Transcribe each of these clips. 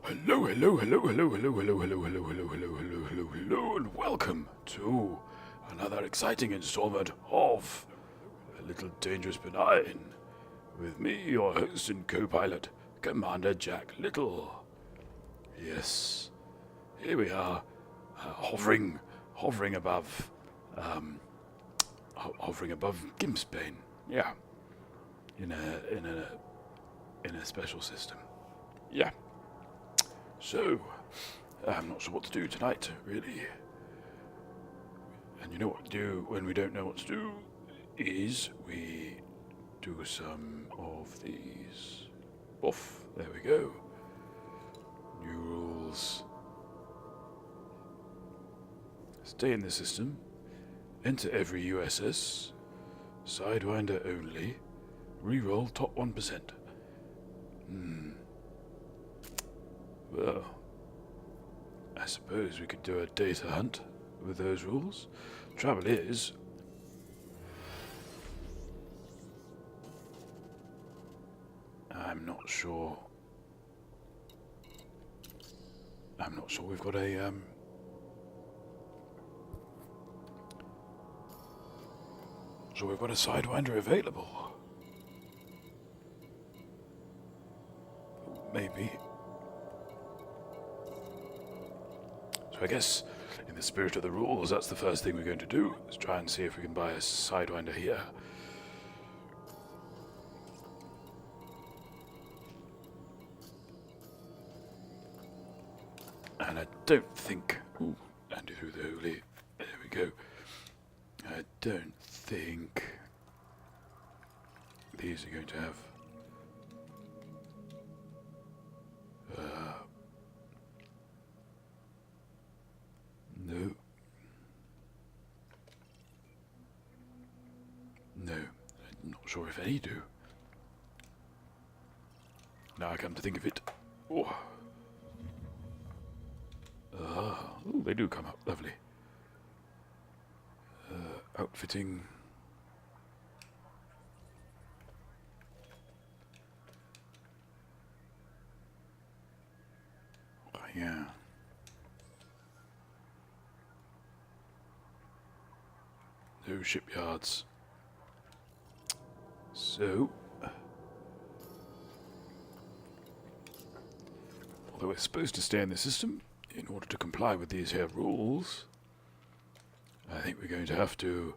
Hello, hello, hello, hello, hello, hello, hello, hello, hello, hello, hello, hello, hello, and welcome to another exciting installment of Lyttle Dangerous Benign with me, your host and co-pilot, Commander Jack Little. Yes, here we are, hovering above, hovering above Gimpsbane. Yeah, in a special system. Yeah. So, I'm not sure what to do tonight, really. And you know what we do when we don't know what to do? Is we do some of these. Off, there we go. New rules. Stay in the system. Enter every USS. Sidewinder only. Reroll top 1%. Well, I suppose we could do a data hunt with those rules. Trouble is, I'm not sure we've got a Sidewinder available. Maybe. So I guess, in the spirit of the rules, that's the first thing we're going to do, is try and see if we can buy a Sidewinder here. And I don't think... Ooh, Andy through the holy... There we go. I don't think these are going to have... No, I'm not sure if any do. Now I come to think of it. Oh. Oh, they do come up. Lovely. Outfitting. Yeah. No shipyards. So, although we're supposed to stay in the system in order to comply with these here rules, I think we're going to have to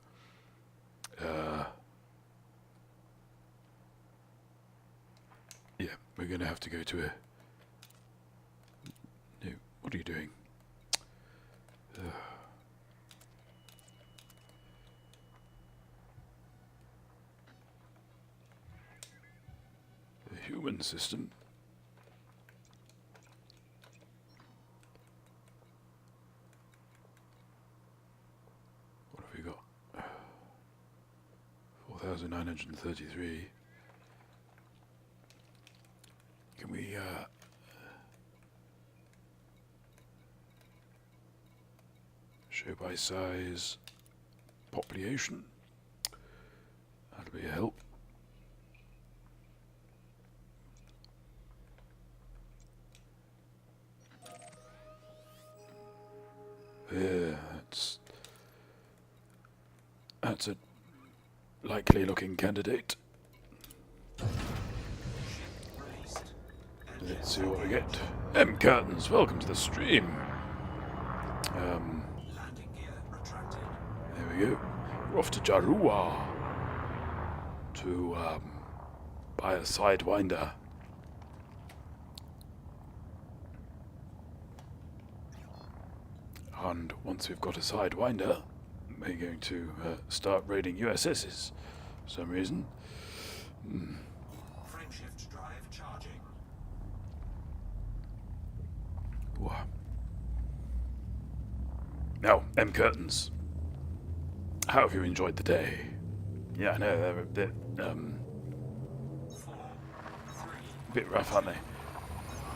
we're going to have to go to a... No, what are you doing? The human system. What have we got? 4,933. Can we, show by size, population? That'll be a help. Yeah, that's a likely looking candidate. Let's see what we get. M. Curtains, welcome to the stream. There we go. We're off to Jarua to buy a Sidewinder. And once we've got a Sidewinder, we're going to start raiding USSs for some reason. Frameshift drive charging. Wow. Now, M. Curtains, how have you enjoyed the day? Yeah, I know, they're a bit, a bit rough, aren't they?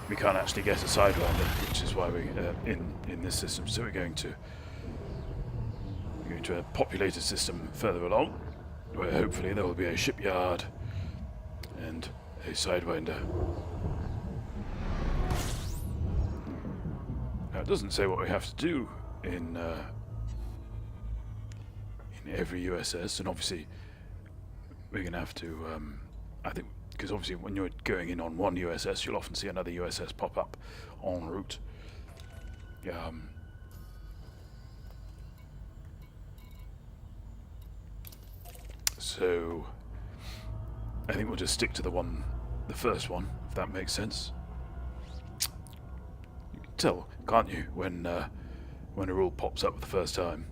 We can't actually get a Sidewinder, which is why we in this system. So we're going to a populated system further along, where hopefully there will be a shipyard and a Sidewinder. Now, it doesn't say what we have to do in every USS, and obviously we're going to have to, I think, because obviously when you're going in on one USS, you'll often see another USS pop up en route. So I think we'll just stick to the first one, if that makes sense. You can tell, can't you, when a rule pops up the first time?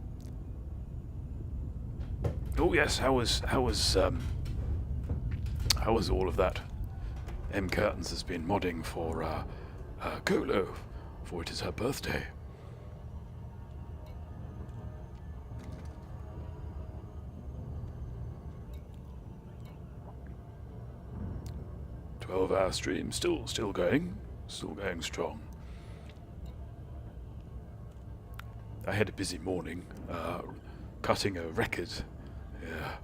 Oh yes, how was all of that? M. Curtains has been modding for Colo, for it is her birthday. Hour stream, still going strong. I had a busy morning, cutting a record. Yeah.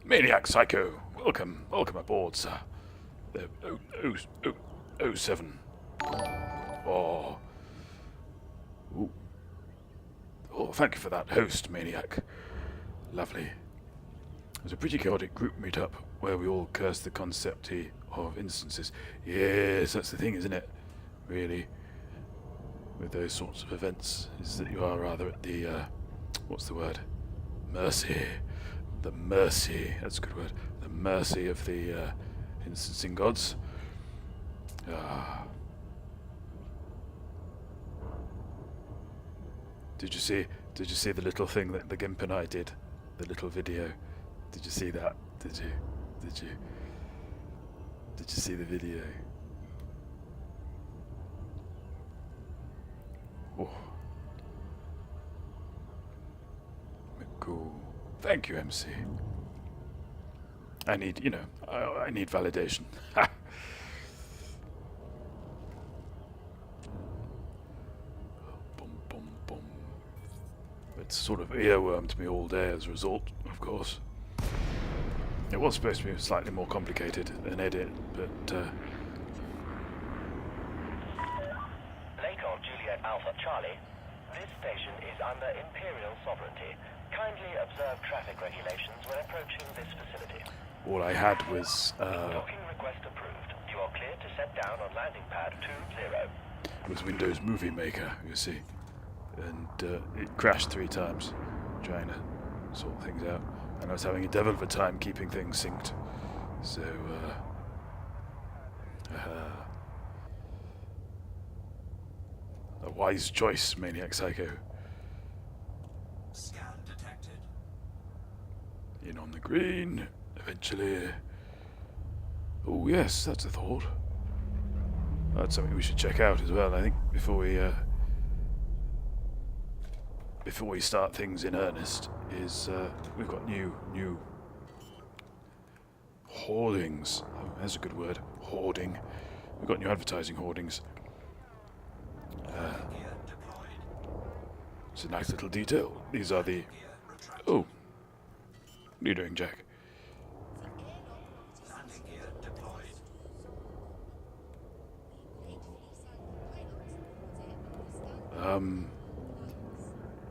Maniac Psycho, welcome aboard, sir. The 07. Oh. Ooh. Oh, thank you for that host, Maniac. Lovely. It was a pretty chaotic group meetup where we all cursed the concept of instances. Yes, that's the thing, isn't it? Really, with those sorts of events, is that you are rather at the, what's the word? Mercy. The mercy, that's a good word. The mercy of the instancing gods. Did you see the little thing that the Gimp and I did? The little video. Did you see that? Did you see the video? Oh. Cool. Thank you, MC. I need validation. It's sort of earwormed me all day as a result, of course. It was supposed to be slightly more complicated than edit, but Lakon Juliet Alpha Charlie, this station is under Imperial sovereignty. Kindly observe traffic regulations when approaching this facility. all I had was Docking request approved. You are clear to set down on landing pad 20. Windows Movie Maker, you see. And it crashed 3 times trying to sort things out. And I was having a devil of a time keeping things synced. So, a wise choice, Maniac Psycho. Scan detected. In on the green, eventually. Oh yes, that's a thought. That's something we should check out as well, I think, before we start things in earnest, is we've got new hoardings. Oh, there's a good word. Hoarding. We've got new advertising hoardings. Gear deployed. It's a nice little detail. These are the... Gear retracted. Oh. What are you doing, Jack? Landing gear deployed.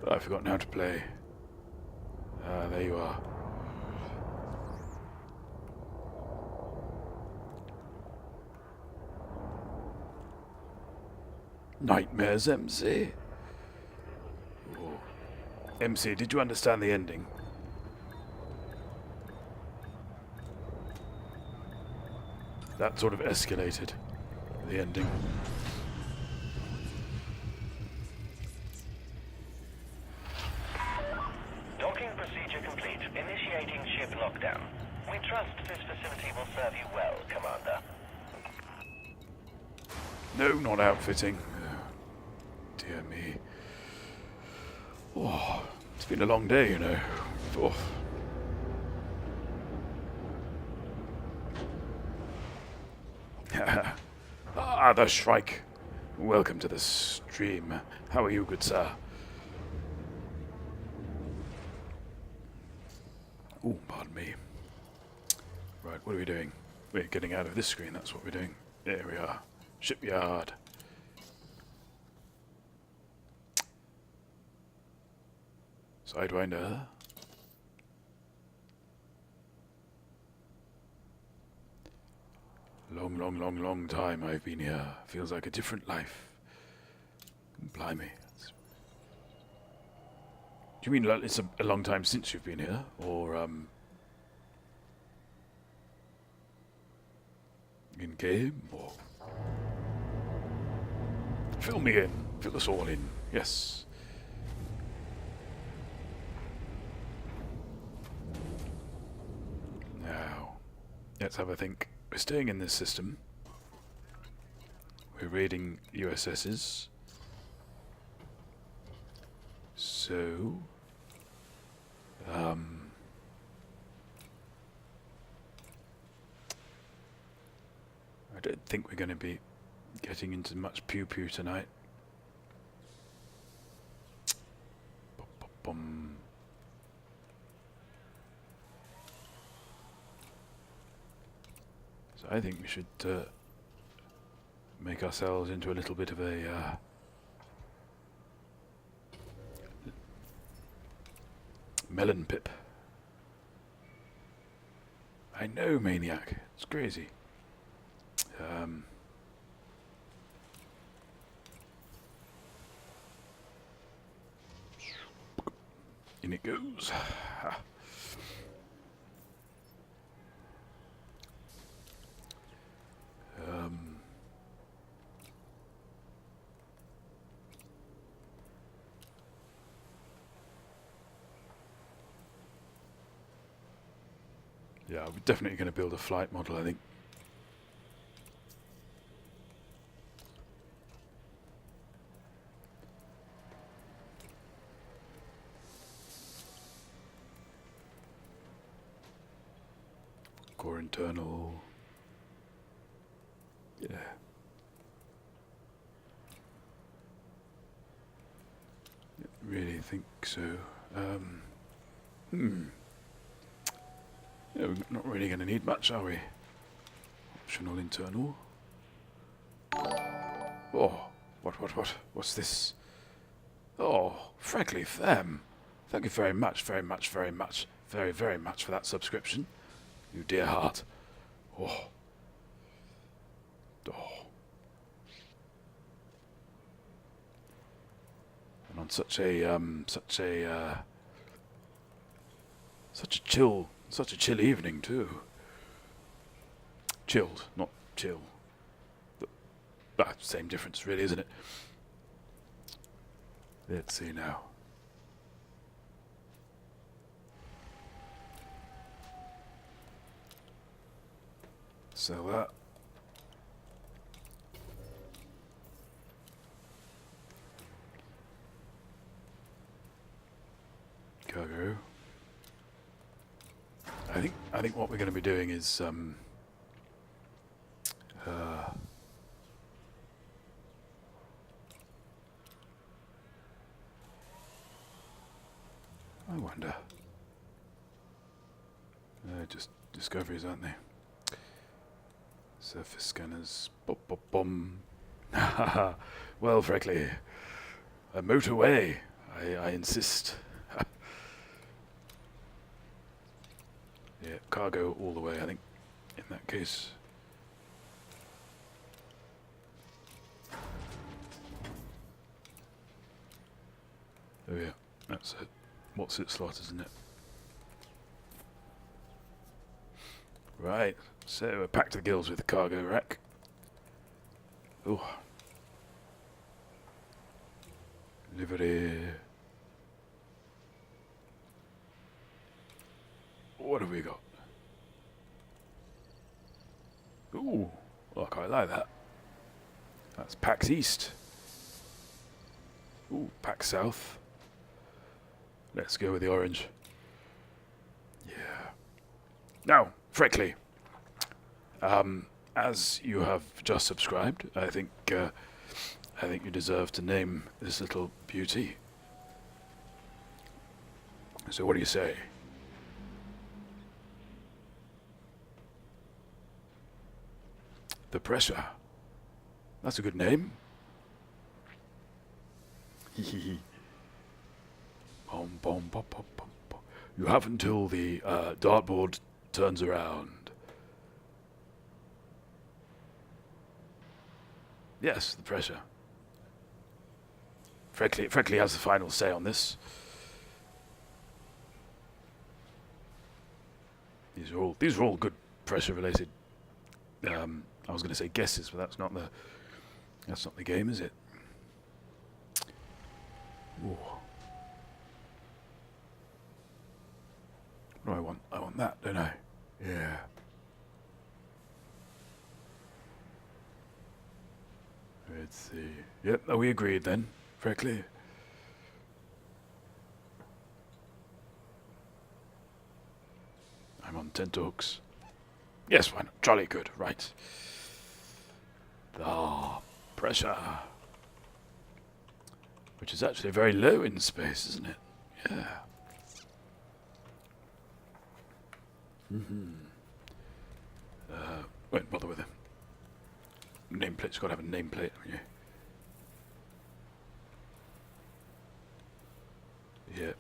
I've forgotten how to play. There you are. Nightmares, MC. Oh. MC, did you understand the ending? That sort of escalated, the ending. Docking procedure complete. Initiating ship lockdown. We trust this facility will serve you well, Commander. No, not outfitting. Oh, dear me. Oh, it's been a long day, you know. Oh. Ah, the Shrike. Welcome to the stream. How are you, good sir? Ooh, pardon me. Right, what are we doing? We're getting out of this screen, that's what we're doing. There we are. Shipyard. Sidewinder. Long, long, long, long time I've been here. Feels like a different life. Blimey. Do you mean like it's a long time since you've been here? Or, in-game? Or... Fill me in. Fill us all in. Yes. Now, let's have a think. We're staying in this system. We're raiding USS's. So... I don't think we're going to be getting into much pew-pew tonight. Bum. So I think we should make ourselves into a little bit of a melon pip. I know, maniac. It's crazy. In it goes. Yeah, we're definitely going to build a flight model, I think. Core internal. Yeah. Really think so. Yeah, we're not really going to need much, are we? Optional internal. Oh, what's this? Oh, frankly, fam. Thank you very much for that subscription. You dear heart. Oh. And on such a chill evening too. Chilled, not chill. But, same difference really, isn't it? Let's see now. Sell that. Cargo. I think what we're going to be doing is I wonder. Just discoveries, aren't they? Surface scanners. Bop, bop, bom. Well, frankly, a motorway. I insist. Yeah, cargo all the way, I think, in that case. Oh yeah, that's it. What's it slot, isn't it? Right, so we're packed to the gills with the cargo rack. Oh. Livery. What have we got? Ooh, I quite like that. That's PAX East. Ooh, PAX South. Let's go with the orange. Yeah. Now, frankly, as you have just subscribed, I think you deserve to name this little beauty. So what do you say? The pressure. That's a good name. Hee. Bom, bom, bom, bom, bom, bom. You have until the dartboard turns around. Yes, the pressure. Freckley has the final say on this. These are all good pressure related. I was going to say guesses, but that's not the game, is it? Ooh. What do I want? I want that, don't I? Yeah. Let's see. Yep, oh, we agreed then. Freckley. I'm on tenterhooks. Yes, why not? Jolly good, right. Ah, pressure. Which is actually very low in space, isn't it? Yeah. Won't bother with it. Nameplate's got to have a nameplate, haven't you? Yeah.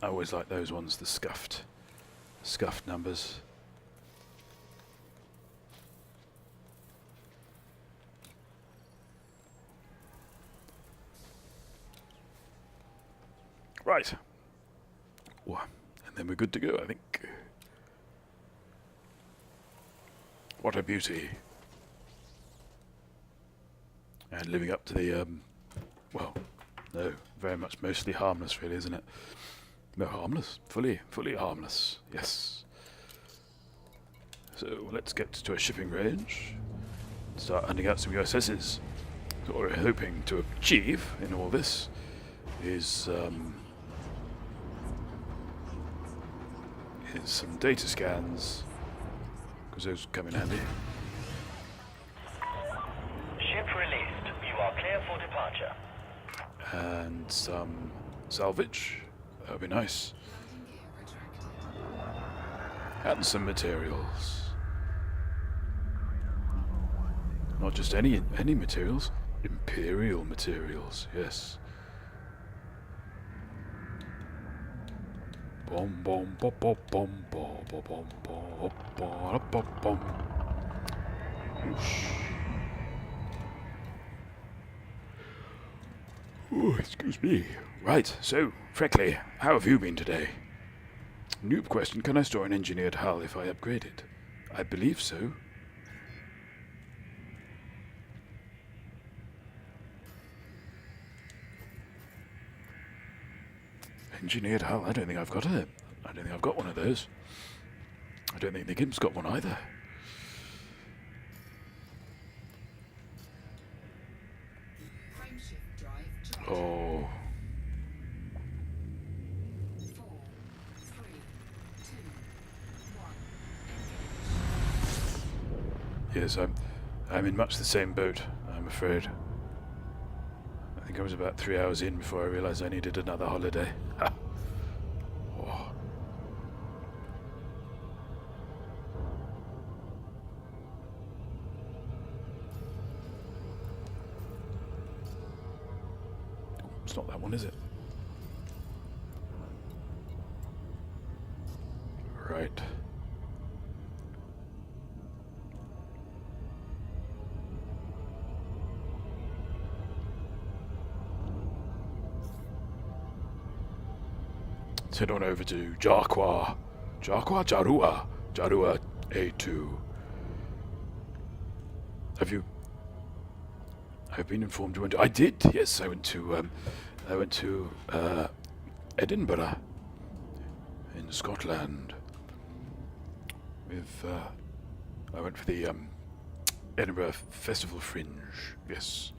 I always like those ones, the scuffed numbers. Right. Well, and then we're good to go, I think. What a beauty. And living up to the, well, no, very much mostly harmless, really, isn't it? No, harmless. Fully harmless. Yes. So let's get to a shipping range. Start hunting out some USSs. So what we're hoping to achieve in all this is some data scans, because those come in handy. Ship released. You are clear for departure. And some salvage. That would be nice. And some materials. Not just any materials. Imperial materials, yes. Bom bom bom bom bom bom bom bom bom bom bom. Oh, excuse me. Right, so, Freckley, how have you been today? Noob question, can I store an engineered hull if I upgrade it? I believe so. Engineered hull? I don't think I've got it. I don't think I've got one of those. I don't think the Gimp's got one either. Oh. 4, 3, 2, 1. Yes, I'm in much the same boat, I'm afraid. I think I was about 3 hours in before I realized I needed another holiday. Ha! Oh. It's not that one, is it? Right. Let's head on over to Jarqua. Jarua A2. I've been informed you went to... I did, yes, I went to Edinburgh in Scotland with, I went for the Edinburgh Festival Fringe, yes.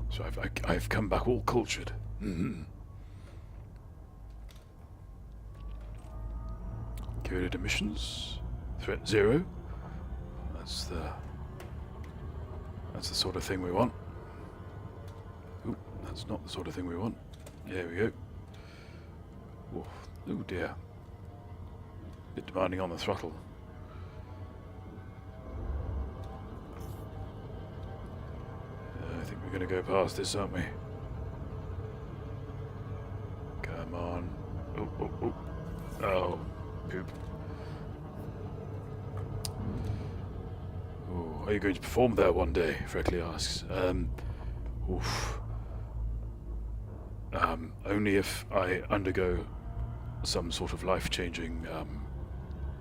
So I've come back all cultured. Mm-hmm. Coded emissions. Threat 0. That's the sort of thing we want. Ooh, that's not the sort of thing we want. There we go. Oh, oh dear. Bit demanding on the throttle. I think we're going to go past this, aren't we? Come on. Oh, oh, oh. Oh, poop. Oh, are you going to perform there one day? Freckly asks. Oof. Only if I undergo some sort of life-changing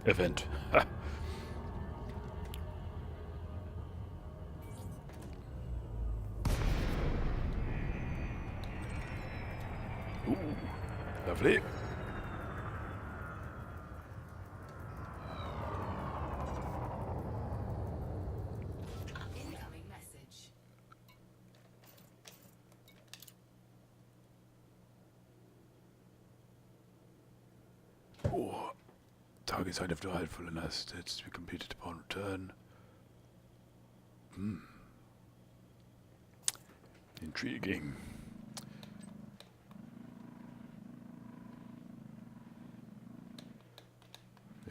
event. Ooh, lovely. Incoming message. Oh, target's identified for United States to be completed upon return. Intriguing.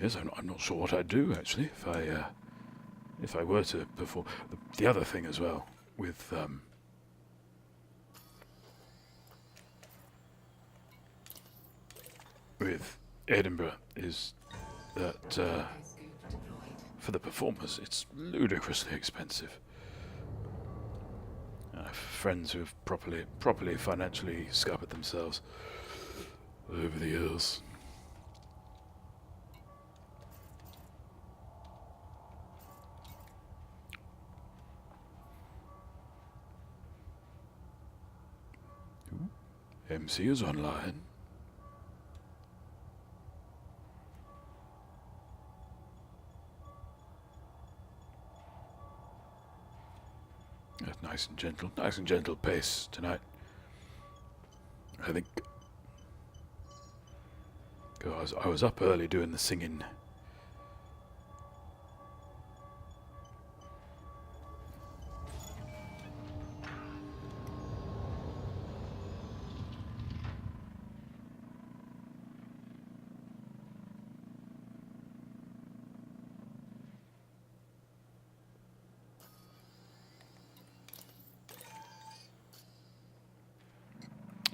Yes, I'm not sure what I'd do actually if I were to perform. The other thing as well with Edinburgh is that Scoop deployed. for the performers it's ludicrously expensive. I have friends who have properly financially scuppered themselves over the years. MC is online. That's nice and gentle pace tonight. I think. I was up early doing the singing.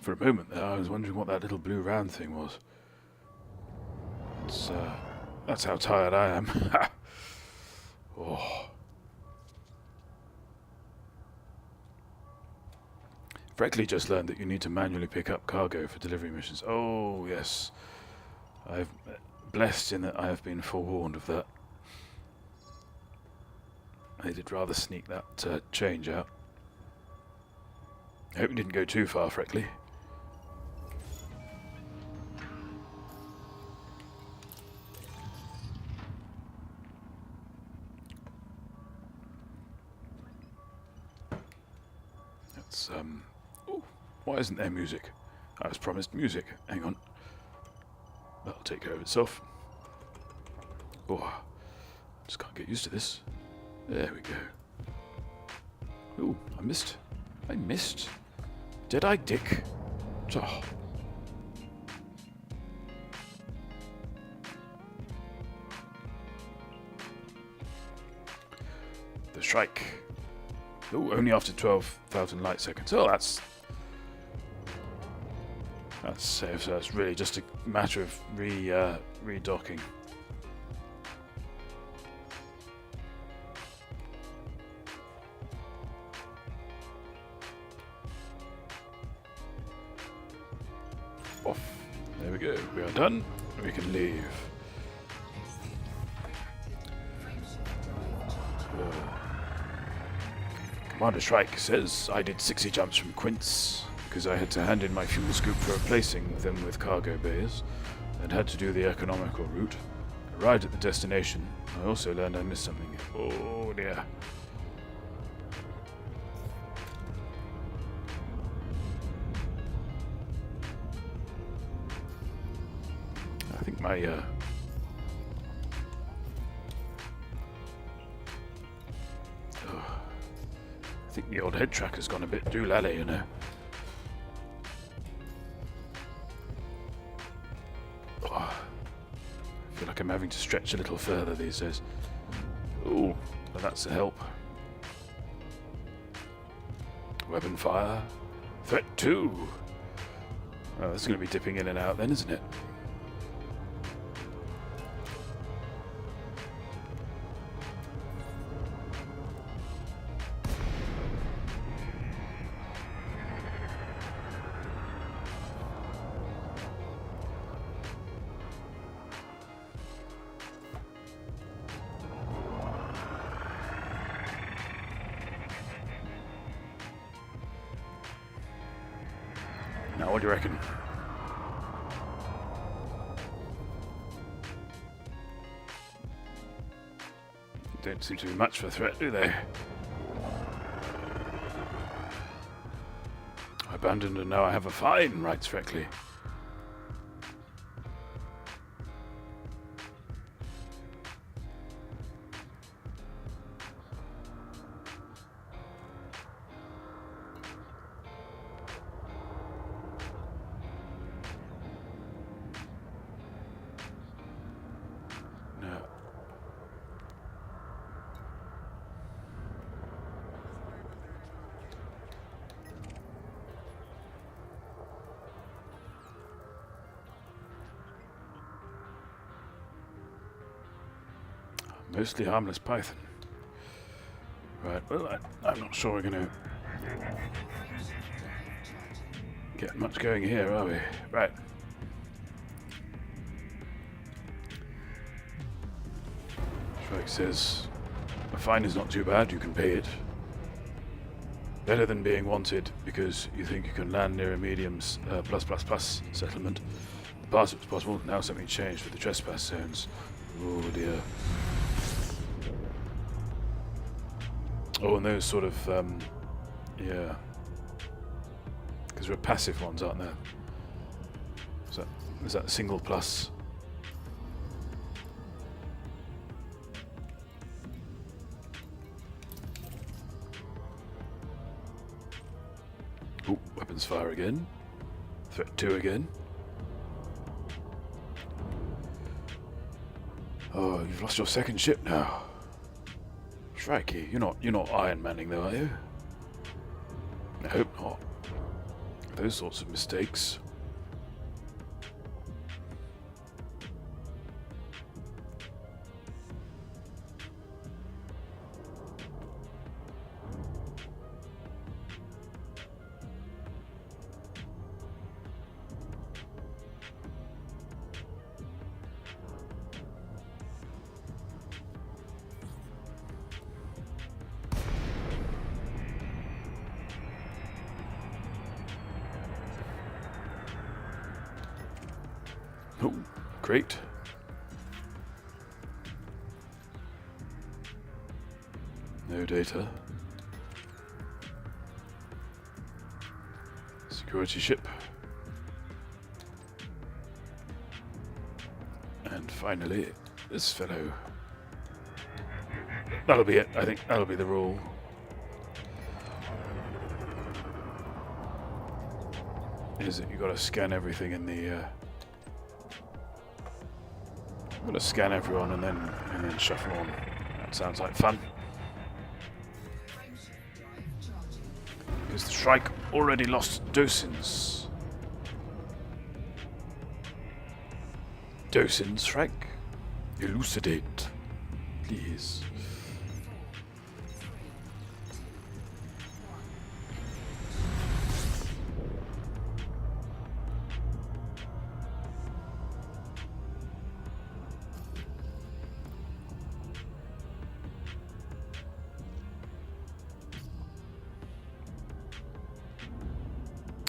For a moment there, I was wondering what that little blue round thing was. That's how tired I am. Oh. Freckly just learned that you need to manually pick up cargo for delivery missions. Oh, yes. I've blessed in that I have been forewarned of that. I did rather sneak that change out. I hope you didn't go too far, Freckly. That's, ooh, why isn't there music? I was promised music. Hang on. That'll take care of itself. Oh, just can't get used to this. There we go. Ooh, I missed. Did I, Dick? Oh. The Shrike. Oh, only after 12,000 light seconds. Oh, that's safe. So it's really just a matter of redocking. Off. There we go. We are done. We can leave. Commander Shrike says I did 60 jumps from Quince because I had to hand in my fuel scoop for replacing them with cargo bays and had to do the economical route. Arrived at the destination. I also learned I missed something. Oh dear. I think my I think the old head tracker's gone a bit doolally, you know. feel like I'm having to stretch a little further these days. Ooh, well, that's a help. Weapon fire. Threat 2. Oh, this is going to be dipping in and out then, isn't it? Now, what do you reckon? Don't seem to be much of a threat, do they? Abandoned and now I have a fine, writes Freckley. No. Mostly harmless python. Right, well, I'm not sure we're going to get much going here, are we? Right. Shrike says, a fine is not too bad, you can pay it. Better than being wanted because you think you can land near a medium's plus settlement. The past it was possible, now something changed with the trespass zones. Oh dear. Oh, and those sort of, yeah. Because there are passive ones, aren't there? Is that single plus? Oh, weapons fire again. Threat 2 again. Oh, you've lost your second ship now. Shrikey, you're not Iron Manning though, are you? I hope not. Those sorts of mistakes. Oh, great. No data. Security ship. And finally, this fellow. That'll be it. I think that'll be the rule. Is that you got to scan everything in the. I'm gonna scan everyone and then shuffle on. That sounds like fun. Because the Shrike already lost docents. Docents, Shrike? Elucidate, please.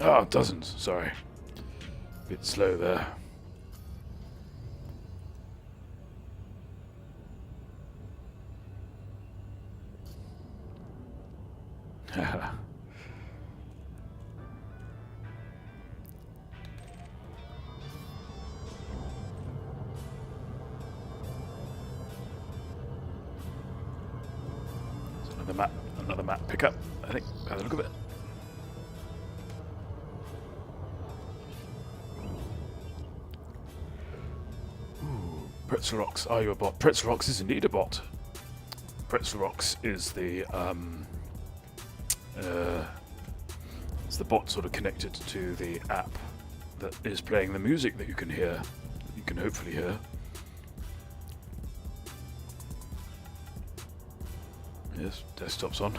Oh, dozens, sorry. Bit slow there. Haha. Another map pickup, I think, by the look of it. Pretzel Rocks, are you a bot? Pretzel Rocks is indeed a bot. Pretzel Rocks is it's the bot sort of connected to the app that is playing the music that you can hear. You can hopefully hear. Yes, desktop's on.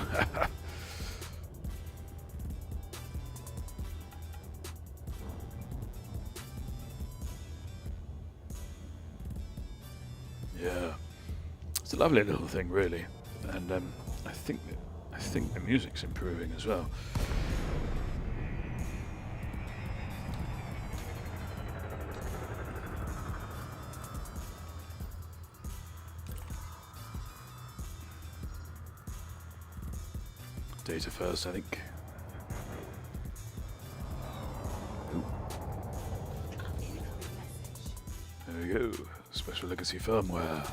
Yeah, it's a lovely little thing, really, and I think the music's improving as well. Data first, I think. Ooh. There we go. Special legacy firmware.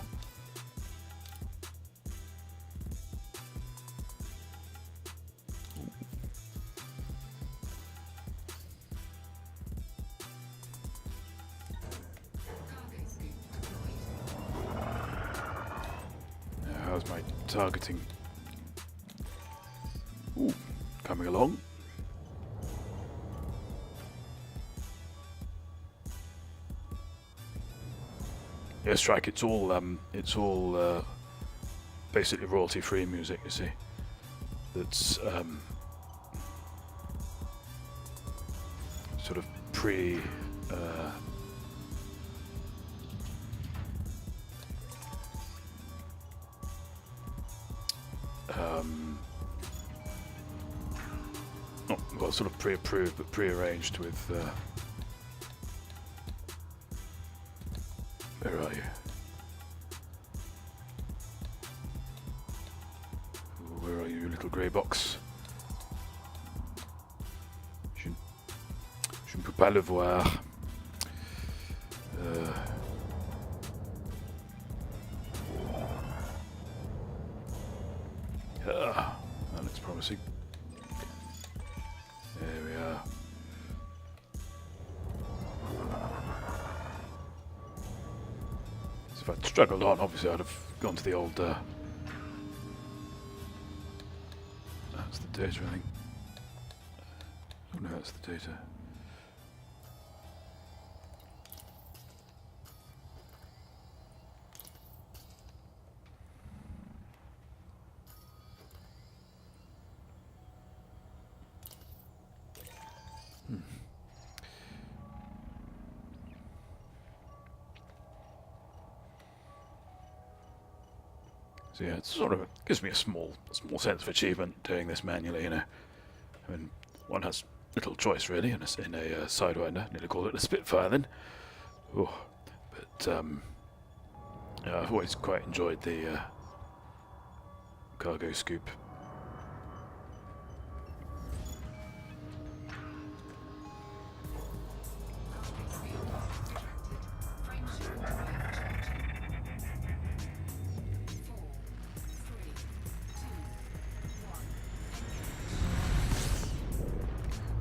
Now, how's my targeting? Ooh, coming along. Yeah, Strike. It's all basically royalty-free music. You see, that's sort of pre. Not well, sort of pre-approved, but pre-arranged with. Where are you? Where are you, little grey box? Je ne peux pas le voir. That looks promising. There we are. So if I'd struggled on, obviously I'd have gone to the old... that's the data, I think. Oh no, that's the data. So yeah, it sort of gives me a small sense of achievement doing this manually, you know. I mean, one has little choice really in a Sidewinder. Nearly called it a Spitfire then. Oh, but yeah, I've always quite enjoyed the cargo scoop.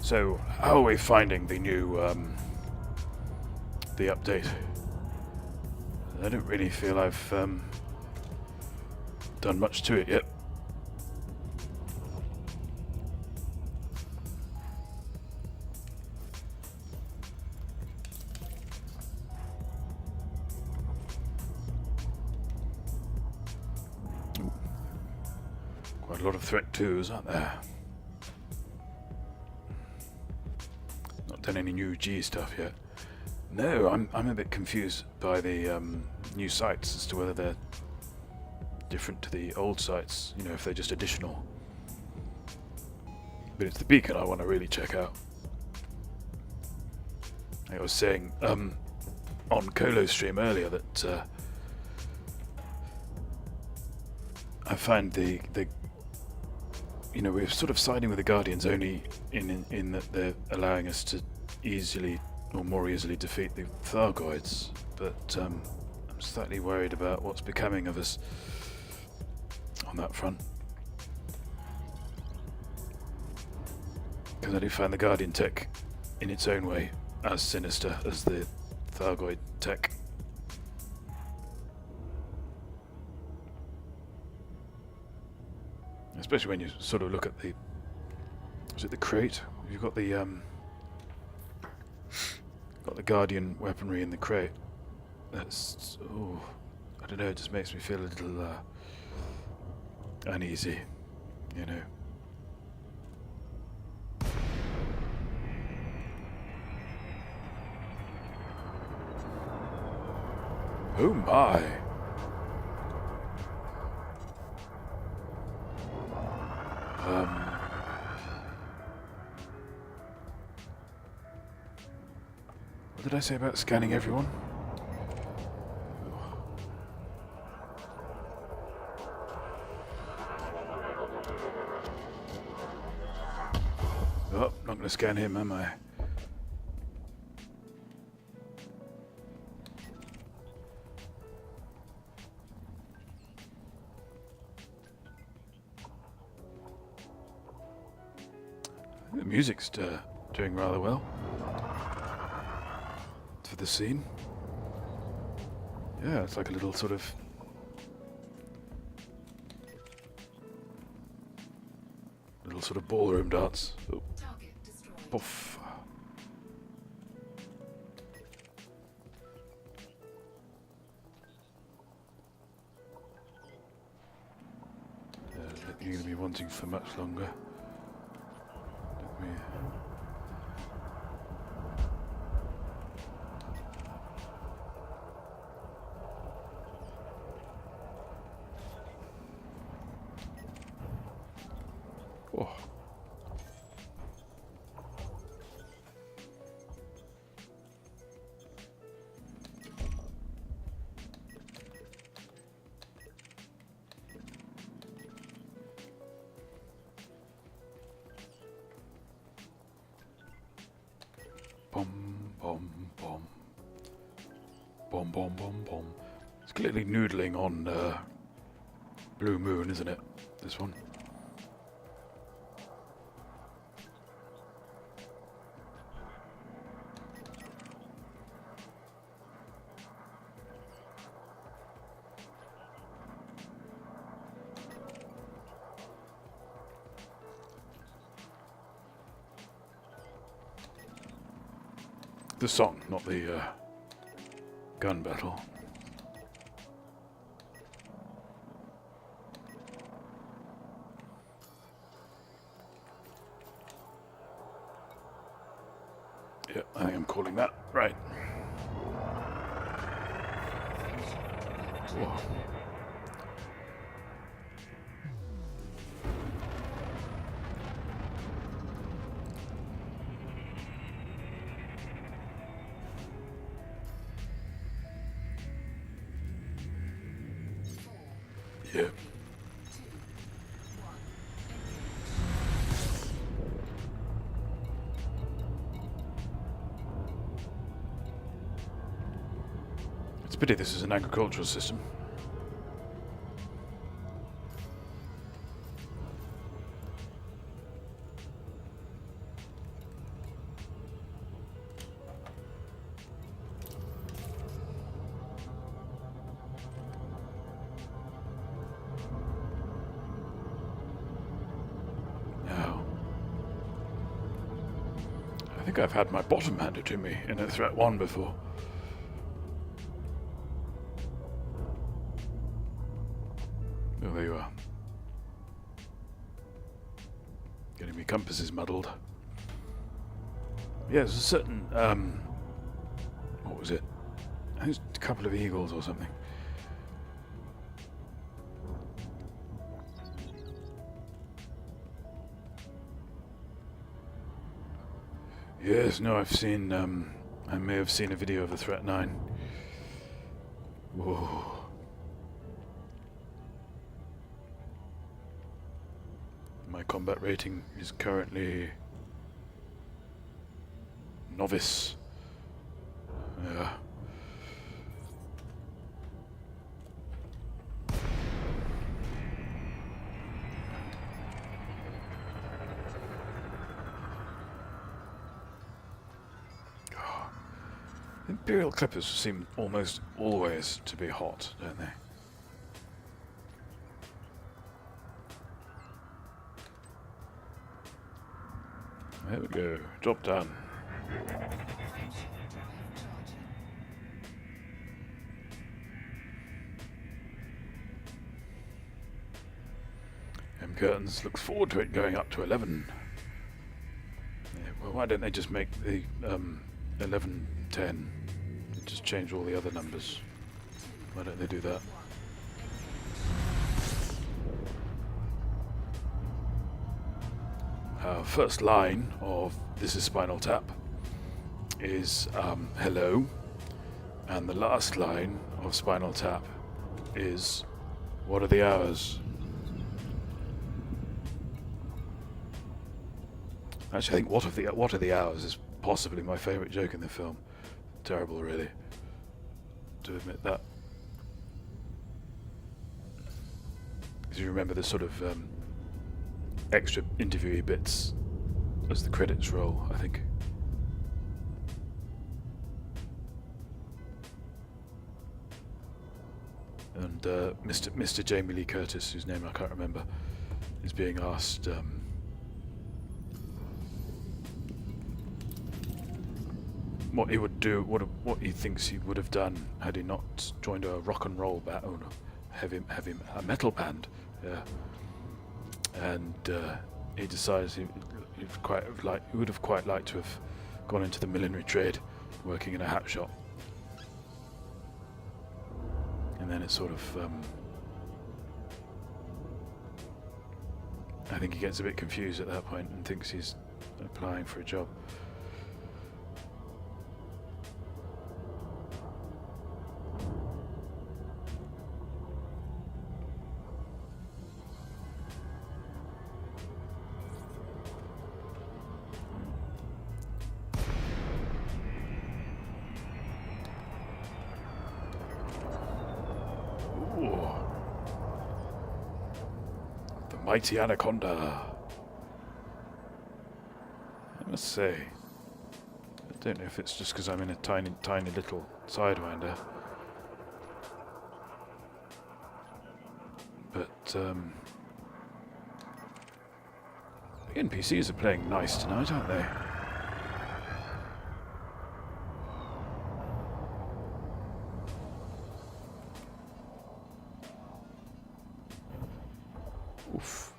So, how are we finding the new, the update? I don't really feel I've done much to it yet. Ooh. Quite a lot of threat twos, aren't there? Done any new G stuff yet? No, I'm a bit confused by the new sites as to whether they're different to the old sites. You know, if they're just additional. But it's the beacon I want to really check out. I was saying on Colo's stream earlier that I find the you know, we're sort of siding with the Guardians only in that they're allowing us to easily or more easily defeat the Thargoids, but I'm slightly worried about what's becoming of us on that front. Because I do find the Guardian tech in its own way as sinister as the Thargoid tech. Especially when you sort of look at the... Is it the crate? You've got the Guardian weaponry in the crate. That's... Oh, I don't know, it just makes me feel a little uneasy, you know. Oh my! What did I say about scanning everyone? Oh, not going to scan him, am I? The music's doing rather well for the scene. Yeah, it's like a little sort of ballroom dance. Oh, Target destroyed. poof. You're going to be wanting for much longer. Let me... Oh. Bom, bom, bom. Bom, bom, bom, bom. It's clearly noodling on Blue Moon, isn't it? This one. The song, not the gun battle. Yeah, I think I'm calling that right. Whoa. Yeah. It's a pity this is an agricultural system. I think I've had my bottom handed to me in a Threat 1 before. Oh, there you are. Getting me compasses muddled. Yeah, there's a certain, what was it? I think it's a couple of eagles or something. Yes, no, I've seen, I may have seen a video of the Threat 9. Whoa. My combat rating is currently novice. Yeah. Imperial clippers seem almost always to be hot, don't they? There we go. Drop down. Friendship drive charging. M. Curtains looks forward to it going up to 11. Yeah, well, why don't they just make the 11 10? Just change all the other numbers. Why don't they do that? Our first line of This is Spinal Tap is hello, and the last line of Spinal Tap is what are the hours? Actually, I think what are the hours is possibly my favourite joke in the film. Terrible, really, to admit that. Because you remember the sort of extra interviewee bits as the credits roll, I think. And Mr. Jamie Lee Curtis, whose name I can't remember, is being asked what he would do, what he thinks he would have done had he not joined a rock and roll band, a metal band, yeah. And he decides he would have quite liked to have gone into the millinery trade, working in a hat shop. And then it's sort of, I think he gets a bit confused at that point and thinks he's applying for a job. Mighty Anaconda. I must say, I don't know if it's just because I'm in a tiny little Sidewinder, but the NPCs are playing nice tonight, aren't they? Oof.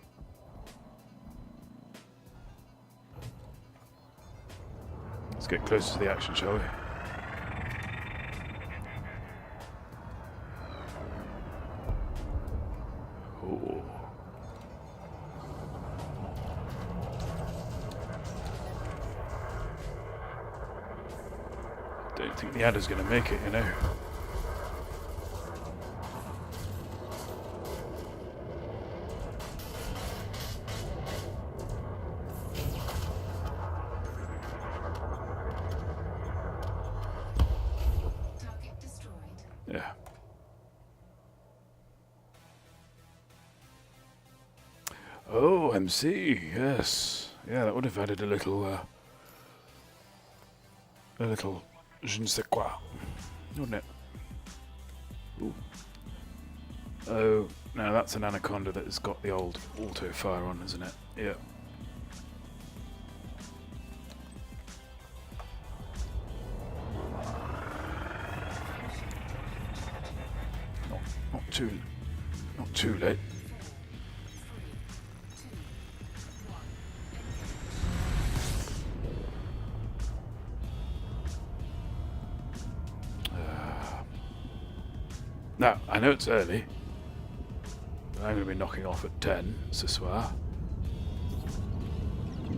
Let's get closer to the action, shall we? Oh. Don't think the adder's going to make it, you know. Target destroyed. Yeah. Oh, MC, yes. Yeah, that would have added a little je ne sais quoi, wouldn't it? Ooh. Oh, now that's an Anaconda that has got the old auto fire on, isn't it? Yeah. Not too late. Now, I know it's early, but I'm going to be knocking off at 10 ce soir.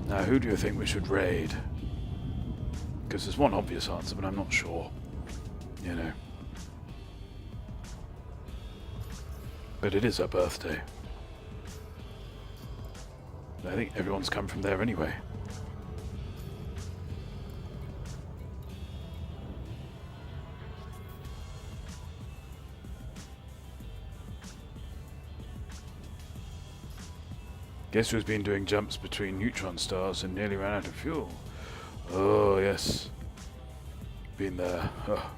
Now, who do you think we should raid? Because there's one obvious answer, but I'm not sure. You know. But it is her birthday. I think everyone's come from there anyway. Guess who's been doing jumps between neutron stars and nearly ran out of fuel? Oh, yes. Been there. Oh.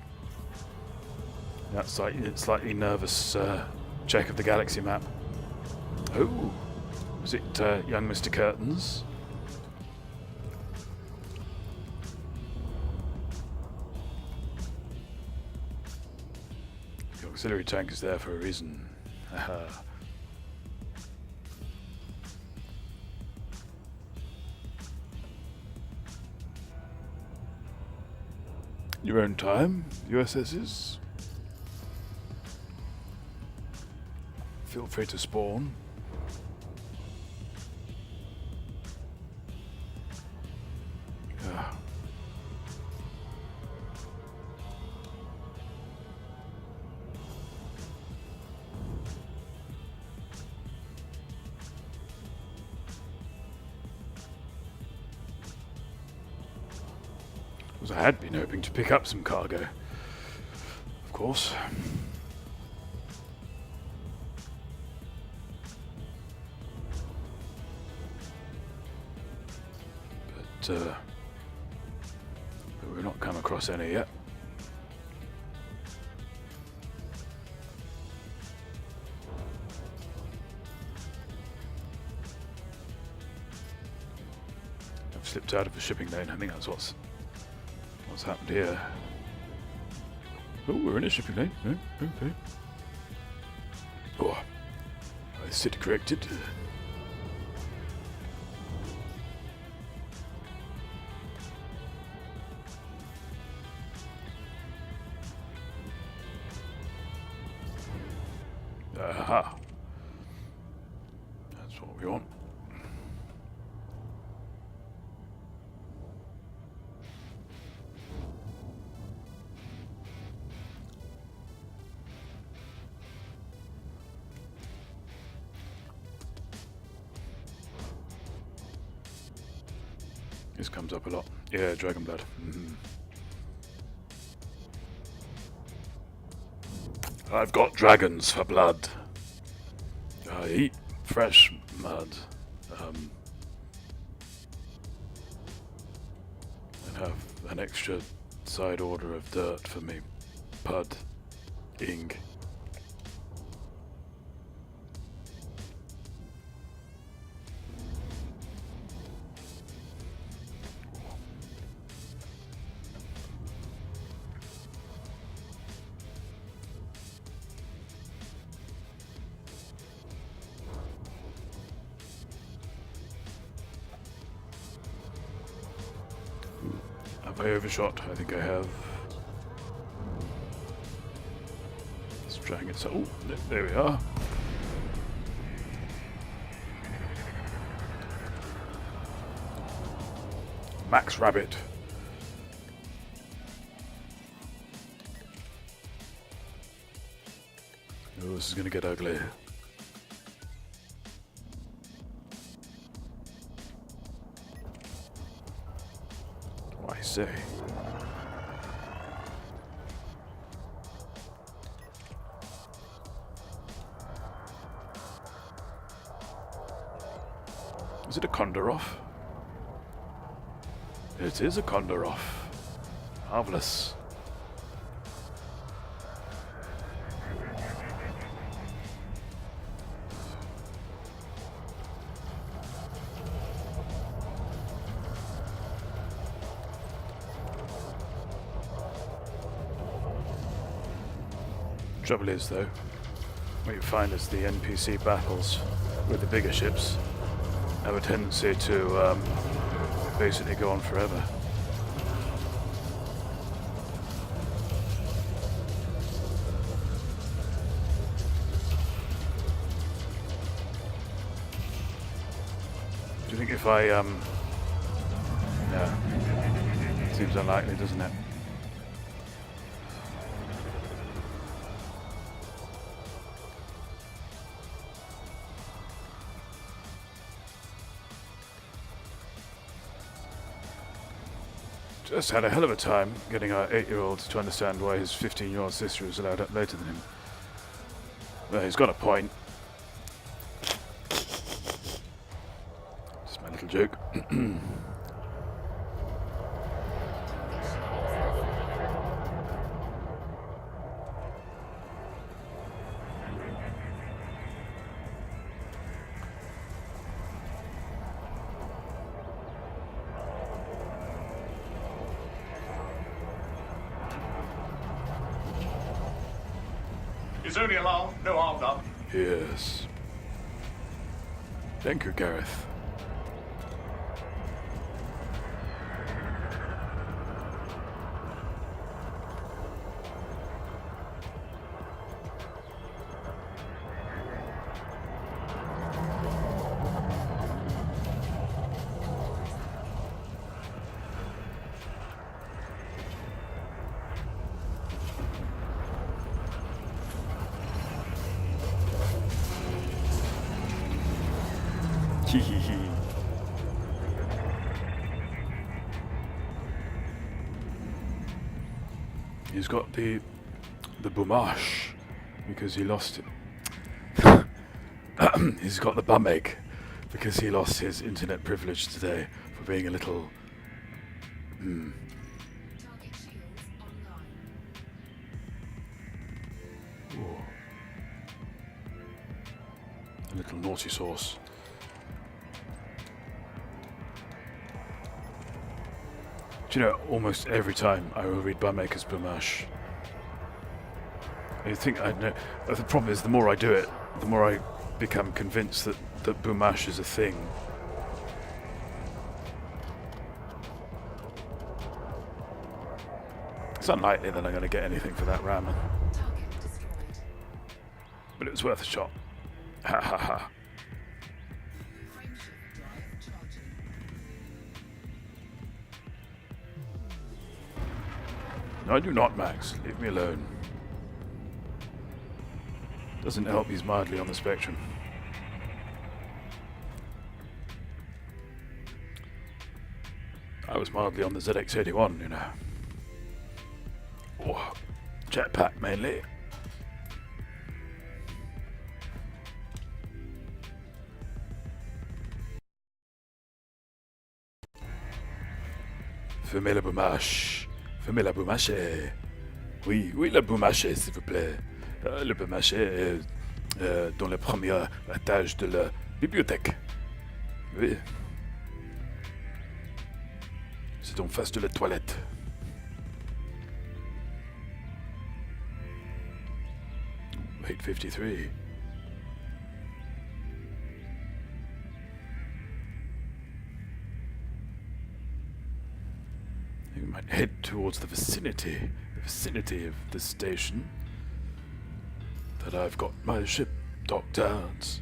That slightly nervous check of the galaxy map. Oh, was it young Mr. Curtains? Auxiliary tank is there for a reason. Haha. Your own time, USSs. Feel free to spawn. Yeah. Because I had been hoping to pick up some cargo, of course. But we've not come across any yet. I've slipped out of the shipping lane. I think that's what's happened here. Oh, we're in a shipping lane. Oh, okay. Oh, I sit corrected. Aha. That's what we want. This comes up a lot. Yeah, dragon blood. I've got dragons for blood. I eat fresh mud. And have an extra side order of dirt for me. Pudding. Have I overshot? I think I have. Let's try and get some. Oh, there we are. Max Rabbit. Oh, this is going to get ugly. I say. Is it a Kondorov? It is a Kondorov. Marvelous. Trouble is, though, what you find is the NPC battles with the bigger ships have a tendency to basically go on forever. Do you think if I no, seems unlikely, doesn't it? Just had a hell of a time getting our 8-year-old to understand why his 15-year-old sister is allowed up later than him. Well, he's got a point. Just my little joke. It's only a laugh, no harm done. Yes. Thank you, Gareth. Hehehe. He's got the boomash because he lost it. He's got the bum egg because he lost his internet privilege today for being a little Target shields online. a little naughty sauce. Do you know, almost every time I will read Bummaker's Boomash, I think I know. The problem is, the more I do it, the more I become convinced that Boomash is a thing. It's unlikely that I'm going to get anything for that ramen, Target destroyed. but it was worth a shot. Ha ha ha. Frameshift drive charging. I do not, Max. Leave me alone. Doesn't help he's mildly on the spectrum. I was mildly on the ZX81, you know. Oh, jetpack mainly. Fermez la boumache. Fermez la boumache. Oui, oui, la boumache, s'il vous plaît. Le boumache est dans le premier étage de la bibliothèque. Oui. C'est en face de la toilette. Eight 53. We might head towards the vicinity of the station that I've got my ship docked out.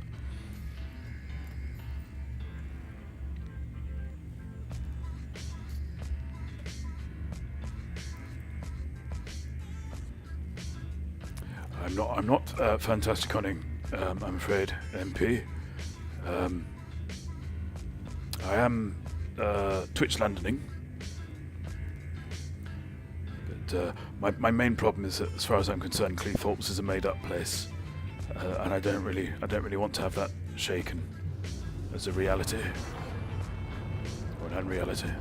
I'm not fantastic hunting, I'm afraid, MP. I am Twitch Londoning. But my main problem is that, as far as I'm concerned, Cleethorpes is a made-up place, and I don't really want to have that shaken as a reality or an unreality.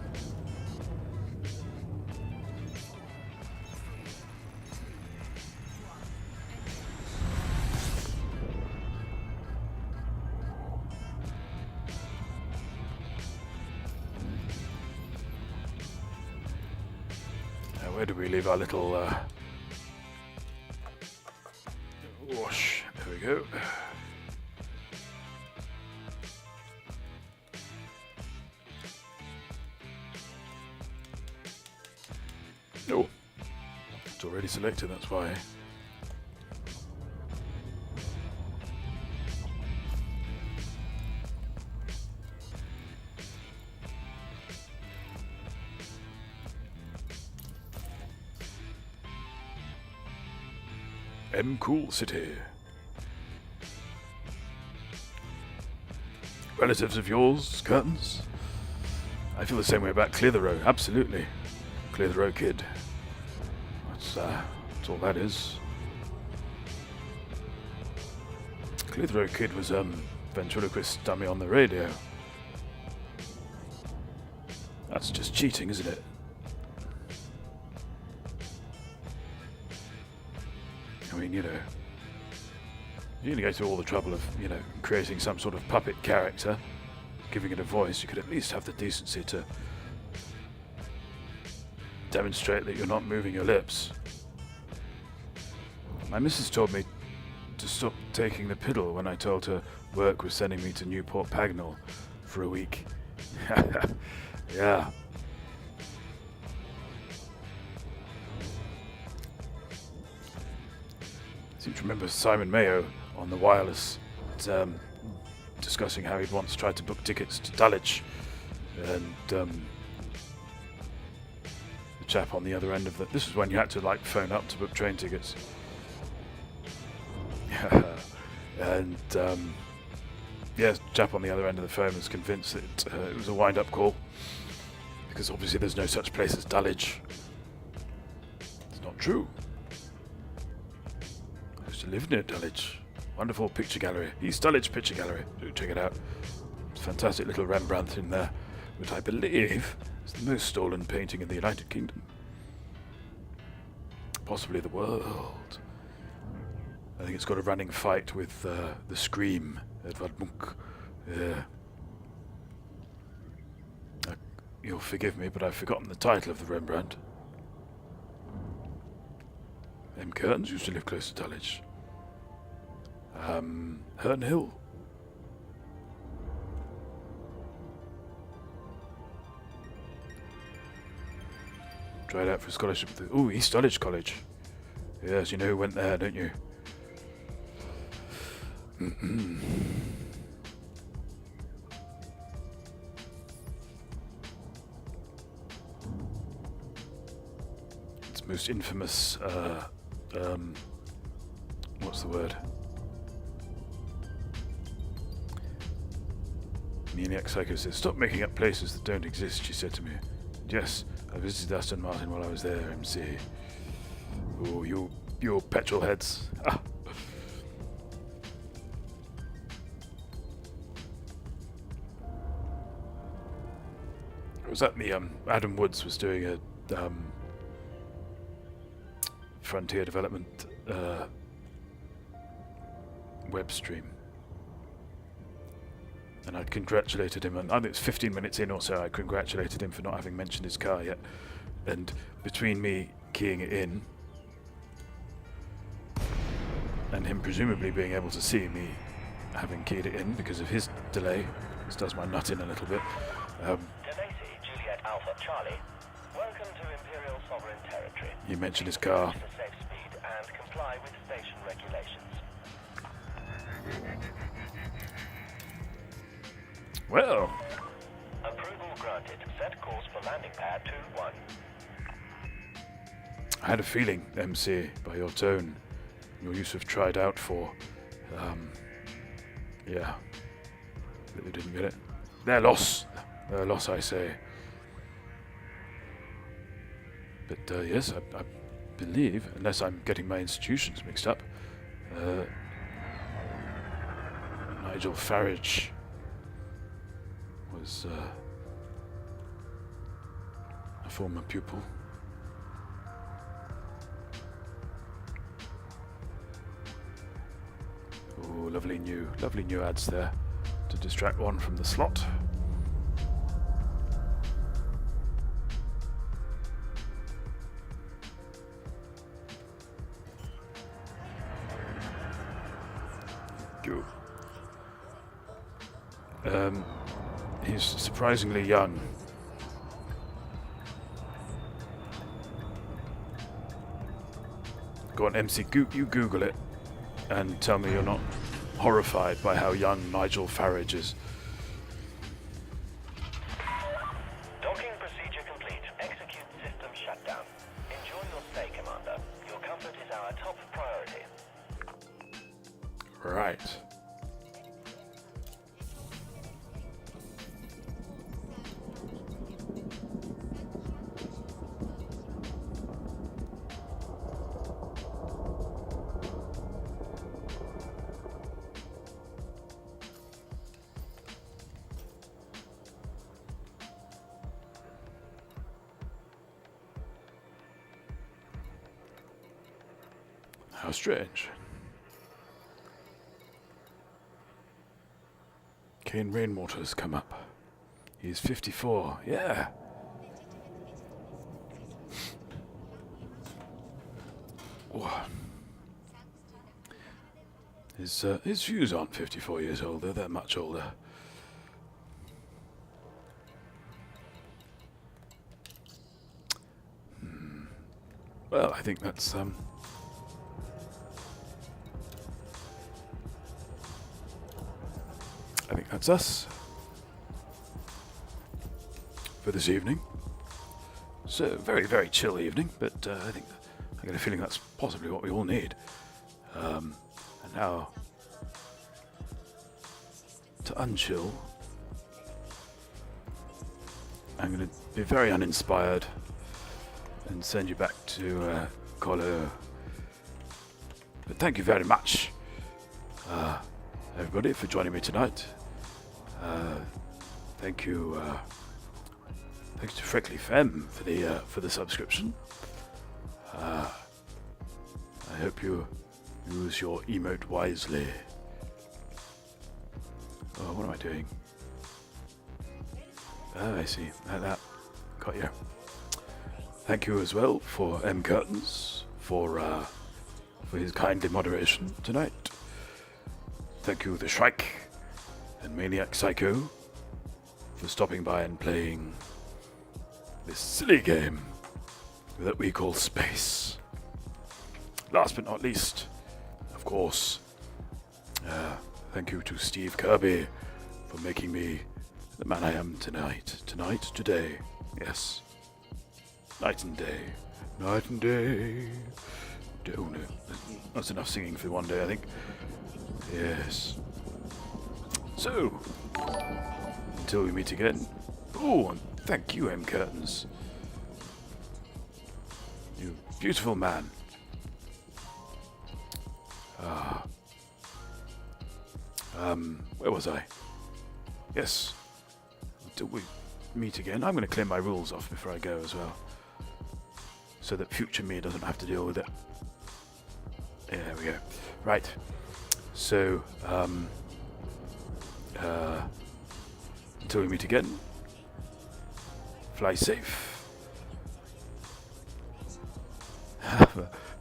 Where do we leave our little wash? There we go. Oh, it's already selected, that's why. Cool City. Relatives of yours, Curtains? I feel the same way about Clear the Row, absolutely. Clear the Row Kid. That's all that is. Clear the Row Kid was ventriloquist dummy on the radio. That's just cheating, isn't it? I mean, you know, you're going to go through all the trouble of, you know, creating some sort of puppet character, giving it a voice. You could at least have the decency to demonstrate that you're not moving your lips. My missus told me to stop taking the piddle when I told her work was sending me to Newport Pagnell for a week. Yeah. I seem to remember Simon Mayo on the wireless discussing how he'd once tried to book tickets to Dulwich, and the chap on the other end of the... This was when you had to like phone up to book train tickets. And yeah, the chap on the other end of the phone was convinced that it was a wind-up call, because obviously there's no such place as Dulwich. It's not true. I used to live near Dulwich. Wonderful picture gallery. East Dulwich Picture Gallery. Do check it out. It's a fantastic little Rembrandt in there, which I believe is the most stolen painting in the United Kingdom. Possibly the world. I think it's got a running fight with the Scream, Edvard Munch. Yeah. You'll forgive me, but I've forgotten the title of the Rembrandt. M. Kearns used to live close to Dulwich. Herne Hill. Tried out for a scholarship at the... Ooh, East Dulwich College. Yes, you know who went there, don't you? Its most infamous, what's the word? Maniac Psycho says, "Stop making up places that don't exist," she said to me. Yes, I visited Aston Martin while I was there, MC. Oh, you petrol heads. Ah. It was at the, Adam Woods was doing a, Frontier Development, web stream. And I'd congratulated him, and I think it was 15 minutes in or so, I congratulated him for not having mentioned his car yet. And between me keying it in, and him presumably being able to see me having keyed it in because of his delay, this does my nut in a little bit. Delacey, Juliet Alpha Charlie, welcome to Imperial Sovereign Territory. You mentioned his car. For safe speed and comply with station regulations. Well, Approval granted. Set course for landing pad 2-1. I had a feeling, MC, by your tone, your use of tried out for, yeah, that they didn't get it. Their loss, I say. But yes, I believe, unless I'm getting my institutions mixed up, Nigel Farage was a former pupil. Oh, lovely new ads there to distract one from the slot. Go. He's surprisingly young. Go on, MC, you Google it and tell me you're not horrified by how young Nigel Farage is. Docking procedure complete. Execute system shutdown. Enjoy your stay, Commander. Your comfort is our top priority. Right. How strange. Kane Rainwater's come up. He's 54. Yeah. His views aren't 54 years old, they're much older. Well, I think that's us for this evening. So very, very chill evening, but I get a feeling that's possibly what we all need. And now to unchill, I'm going to be very uninspired and send you back to Colo. But thank you very much, everybody, for joining me tonight. Thank you. Thanks to Freckly Femme for the subscription. I hope you use your emote wisely. Oh, what am I doing? Oh, I see. Like that. Got you. Thank you as well for M Curtains for his kindly moderation tonight. Thank you, the Shrike and Maniac Psycho, for stopping by and playing this silly game that we call space. Last but not least, of course, thank you to Steve Kirby for making me the man I am tonight. Today. Yes. Night and day. Night and day. Oh no, that's enough singing for one day, I think. Yes. So, until we meet again. Oh, and thank you, M Curtains. You beautiful man. Where was I? Yes. Until we meet again. I'm going to clear my rules off before I go as well, so that future me doesn't have to deal with it. Yeah, there we go. Right. So, until we meet again, fly safe.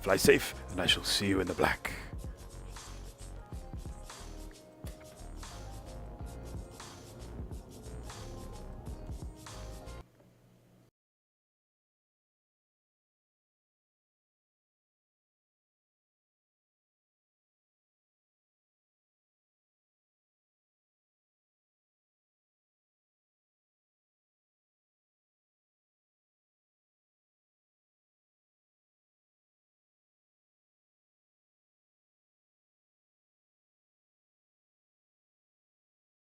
Fly safe, and I shall see you in the black.